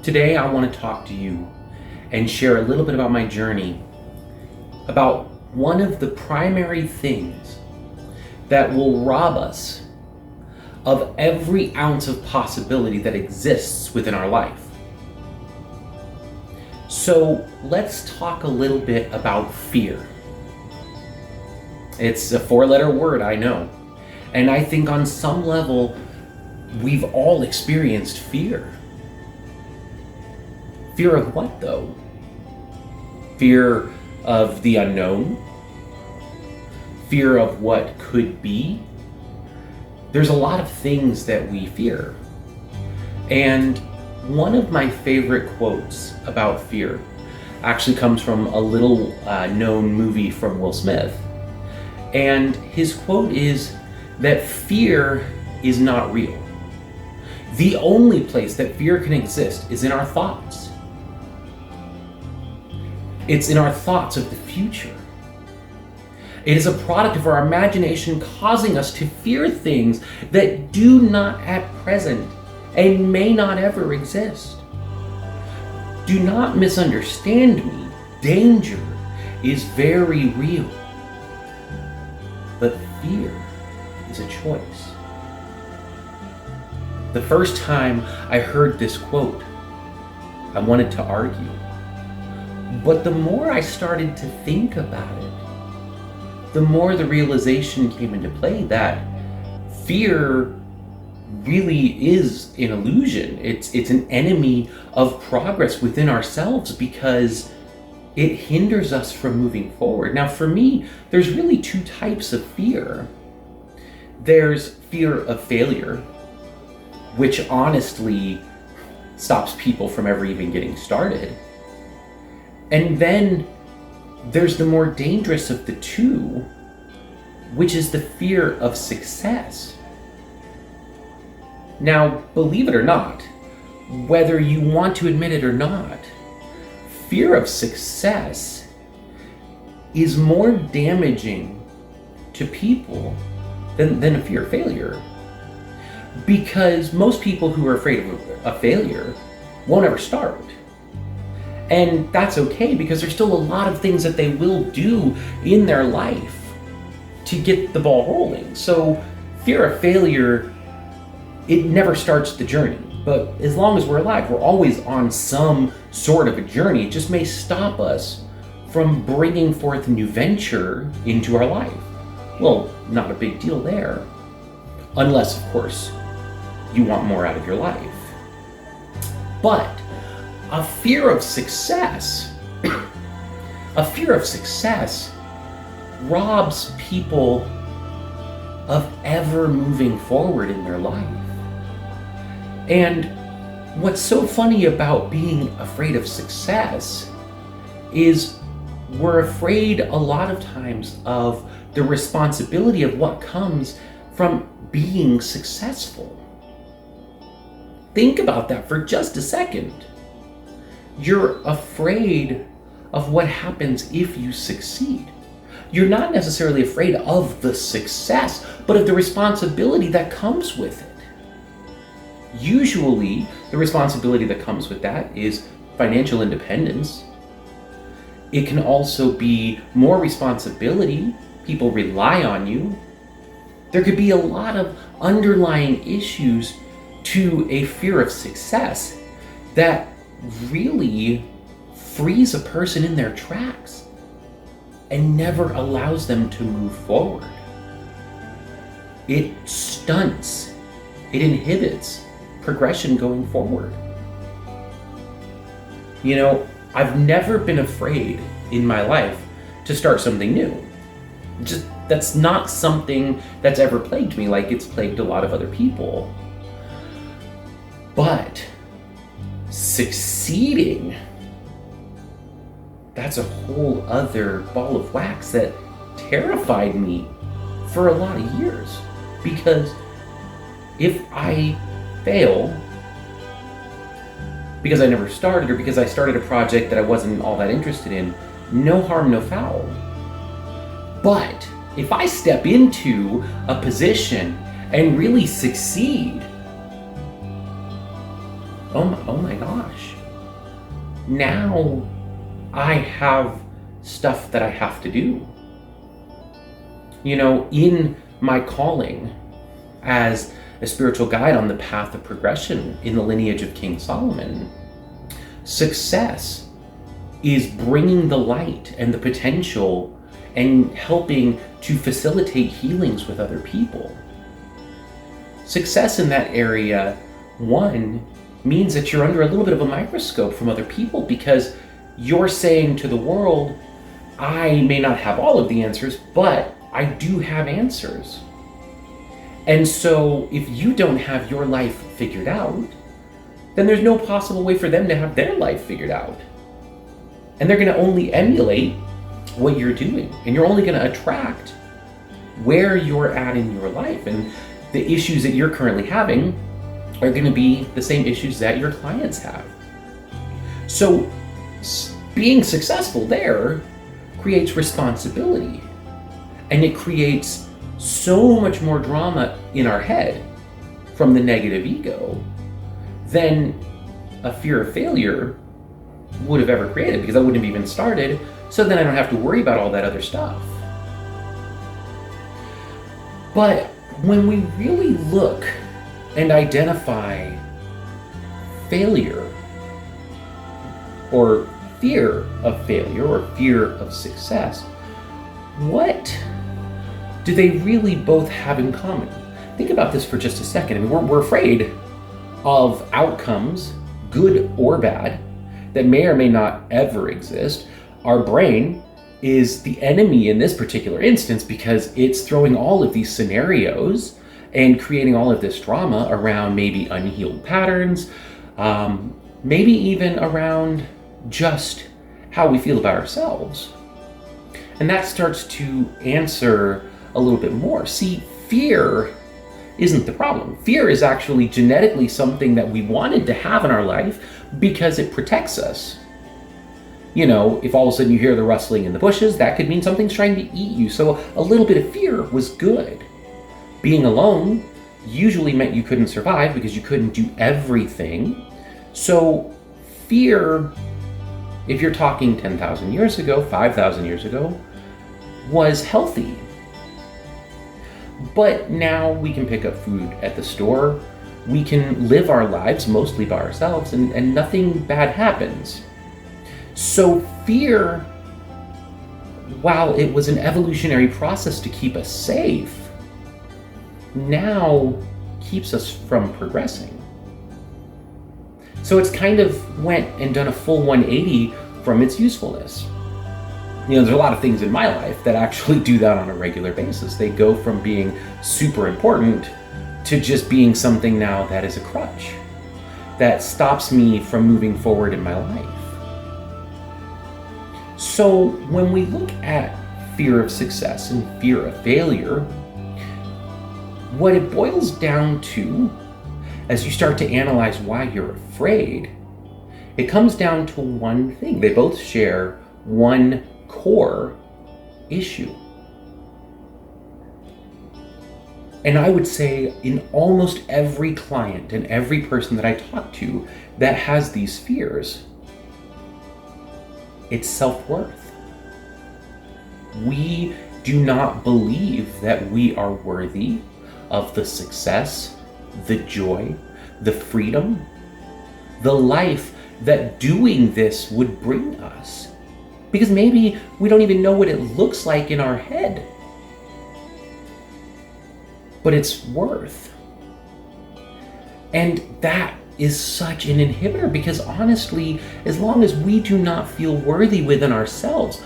Today, I want to talk to you and share a little bit about my journey, about one of the primary things that will rob us of every ounce of possibility that exists within our life. So let's talk a little bit about fear. It's a four-letter word, I know. And I think on some level, we've all experienced fear. Fear of what, though? Fear of the unknown? Fear of what could be? There's a lot of things that we fear. And one of my favorite quotes about fear actually comes from a little known movie from Will Smith. And his quote is that fear is not real. The only place that fear can exist is in our thoughts. It's in our thoughts of the future. It is a product of our imagination causing us to fear things that do not at present and may not ever exist. Do not misunderstand me. Danger is very real. But fear is a choice. The first time I heard this quote, I wanted to argue. But the more I started to think about it, the more the realization came into play that fear really is an illusion. It's an enemy of progress within ourselves because it hinders us from moving forward. Now, for me, there's really two types of fear. There's fear of failure, which honestly stops people from ever even getting started. And then there's the more dangerous of the two, which is the fear of success. Now, believe it or not, whether you want to admit it or not, fear of success is more damaging to people than a fear of failure. Because most people who are afraid of a failure won't ever start. And that's okay, because there's still a lot of things that they will do in their life to get the ball rolling. So fear of failure, it never starts the journey. But as long as we're alive, we're always on some sort of a journey. It just may stop us from bringing forth a new venture into our life. Well, not a big deal there. Unless, of course, you want more out of your life. But a fear of success robs people of ever moving forward in their life. And what's so funny about being afraid of success is we're afraid a lot of times of the responsibility of what comes from being successful. Think about that for just a second. You're afraid of what happens if you succeed. You're not necessarily afraid of the success, but of the responsibility that comes with it. Usually, the responsibility that comes with that is financial independence. It can also be more responsibility. People rely on you. There could be a lot of underlying issues to a fear of success that really frees a person in their tracks and never allows them to move forward. It stunts, it inhibits progression going forward. You know, I've never been afraid in my life to start something new. That's not something that's ever plagued me like it's plagued a lot of other people. But succeeding, that's a whole other ball of wax that terrified me for a lot of years. Because if I fail, because I never started, or because I started a project that I wasn't all that interested in, no harm, no foul. But if I step into a position and really succeed, oh my gosh, now I have stuff that I have to do. In my calling as a spiritual guide on the path of progression in the lineage of King Solomon, success is bringing the light and the potential and helping to facilitate healings with other people. Success in that area, one, means that you're under a little bit of a microscope from other people, because you're saying to the world, I may not have all of the answers, but I do have answers. And so if you don't have your life figured out, then there's no possible way for them to have their life figured out. And they're going to only emulate what you're doing. And you're only going to attract where you're at in your life. And the issues that you're currently having are going to be the same issues that your clients have. So being successful there creates responsibility. And it creates so much more drama in our head from the negative ego than a fear of failure would have ever created, because I wouldn't have even started. So then I don't have to worry about all that other stuff. But when we really look and identify failure, or fear of failure, or fear of success, what do they really both have in common? Think about this for just a second. I mean, we're afraid of outcomes, good or bad, that may or may not ever exist. Our brain is the enemy in this particular instance, because it's throwing all of these scenarios and creating all of this drama around maybe unhealed patterns, maybe even around just how we feel about ourselves. And that starts to answer a little bit more. See, fear isn't the problem. Fear is actually genetically something that we wanted to have in our life because it protects us. If all of a sudden you hear the rustling in the bushes, that could mean something's trying to eat you. So a little bit of fear was good. Being alone usually meant you couldn't survive because you couldn't do everything. So fear, if you're talking 10,000 years ago, 5,000 years ago, was healthy. But now we can pick up food at the store. We can live our lives mostly by ourselves, and nothing bad happens. So fear, while it was an evolutionary process to keep us safe, now keeps us from progressing. So it's kind of went and done a full 180 from its usefulness. There's a lot of things in my life that actually do that on a regular basis. They go from being super important to just being something now that is a crutch, that stops me from moving forward in my life. So when we look at fear of success and fear of failure, what it boils down to, as you start to analyze why you're afraid, it comes down to one thing. They both share one core issue. And I would say in almost every client and every person that I talk to that has these fears, it's self-worth. We do not believe that we are worthy of the success, the joy, the freedom, the life that doing this would bring us. Because maybe we don't even know what it looks like in our head. But it's worth. And that is such an inhibitor, because honestly, as long as we do not feel worthy within ourselves,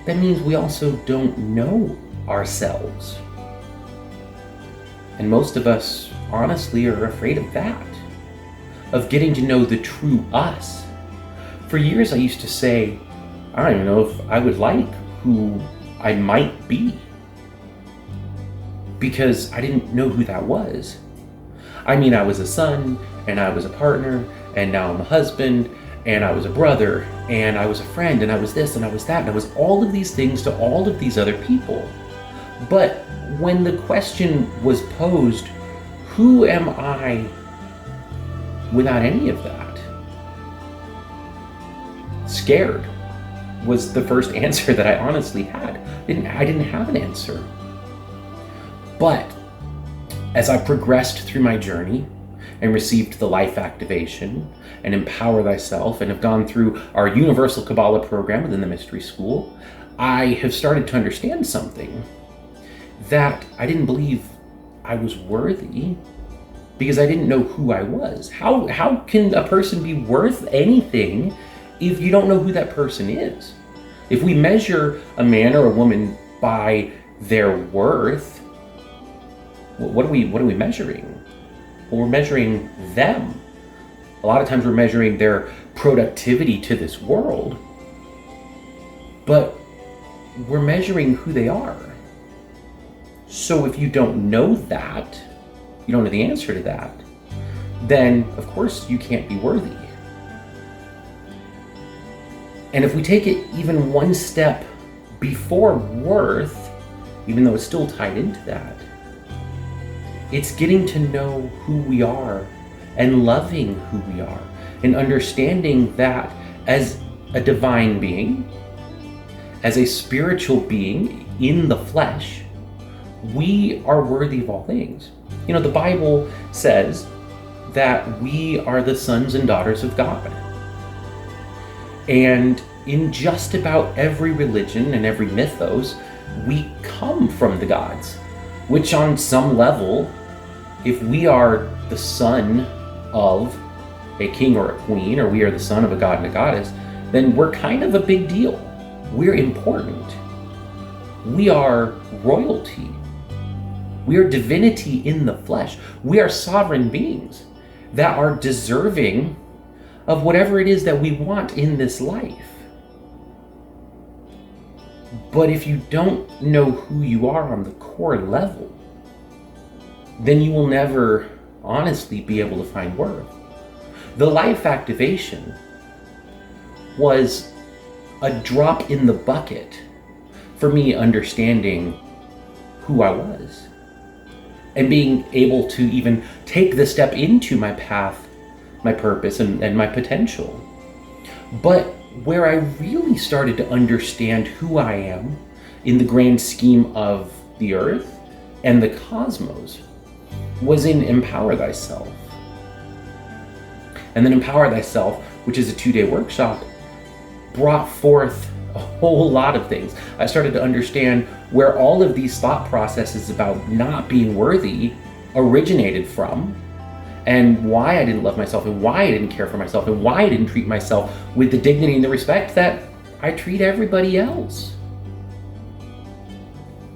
that means we also don't know ourselves. And most of us, honestly, are afraid of that, of getting to know the true us. For years, I used to say, I don't even know if I would like who I might be, because I didn't know who that was. I mean, I was a son, and I was a partner, and now I'm a husband, and I was a brother, and I was a friend, and I was this, and I was that, and I was all of these things to all of these other people. But when the question was posed, who am I without any of that. Scared was the first answer that I honestly had. I didn't have an answer. But as I progressed through my journey and received the life activation and Empower Thyself and have gone through our Universal Kabbalah program within the Mystery School, I have started to understand something, that I didn't believe I was worthy because I didn't know who I was. How can a person be worth anything if you don't know who that person is? If we measure a man or a woman by their worth, what are we measuring? Well, we're measuring them. A lot of times we're measuring their productivity to this world, but we're measuring who they are. So if you don't know that, you don't know the answer to that, then of course you can't be worthy. And if we take it even one step before worth, even though it's still tied into that, it's getting to know who we are and loving who we are and understanding that as a divine being, as a spiritual being in the flesh, we are worthy of all things. You know, the Bible says that we are the sons and daughters of God. And in just about every religion and every mythos, we come from the gods, which on some level, if we are the son of a king or a queen, or we are the son of a god and a goddess, then we're kind of a big deal. We're important. We are royalty. We are divinity in the flesh. We are sovereign beings that are deserving of whatever it is that we want in this life. But if you don't know who you are on the core level, then you will never honestly be able to find worth. The life activation was a drop in the bucket for me understanding who I was and being able to even take the step into my path, my purpose, and my potential. But where I really started to understand who I am in the grand scheme of the earth and the cosmos was in Empower Thyself. And then Empower Thyself, which is a 2-day workshop, brought forth a whole lot of things. I started to understand where all of these thought processes about not being worthy originated from, and why I didn't love myself, and why I didn't care for myself, and why I didn't treat myself with the dignity and the respect that I treat everybody else.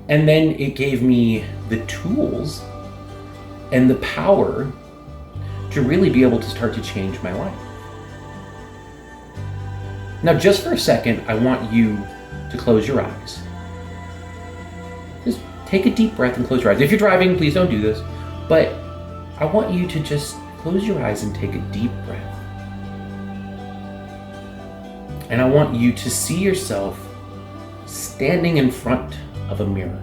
And then it gave me the tools and the power to really be able to start to change my life. Now, just for a second, I want you to close your eyes. Just take a deep breath and close your eyes. If you're driving, please don't do this, but I want you to just close your eyes and take a deep breath. And I want you to see yourself standing in front of a mirror.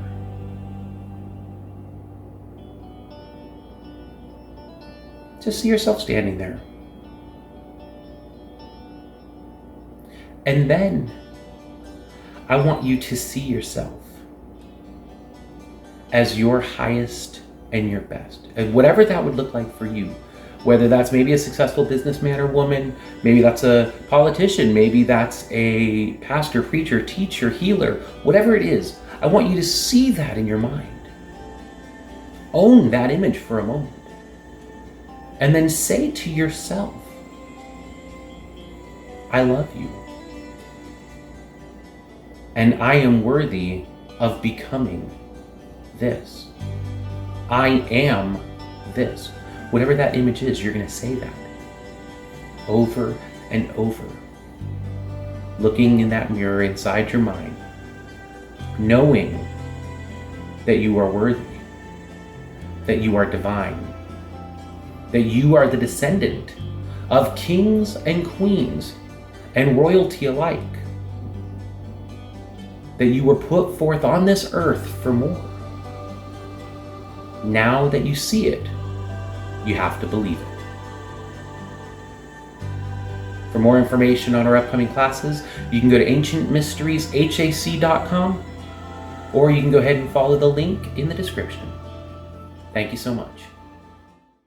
Just see yourself standing there. And then I want you to see yourself as your highest and your best. And whatever that would look like for you, whether that's maybe a successful businessman or woman, maybe that's a politician, maybe that's a pastor, preacher, teacher, healer, whatever it is, I want you to see that in your mind. Own that image for a moment. And then say to yourself, I love you. And I am worthy of becoming this. I am this. Whatever that image is, you're going to say that over and over. Looking in that mirror inside your mind, knowing that you are worthy, that you are divine, that you are the descendant of kings and queens and royalty alike, that you were put forth on this earth for more. Now that you see it, you have to believe it. For more information on our upcoming classes, you can go to ancientmysterieshac.com, or you can go ahead and follow the link in the description. Thank you so much.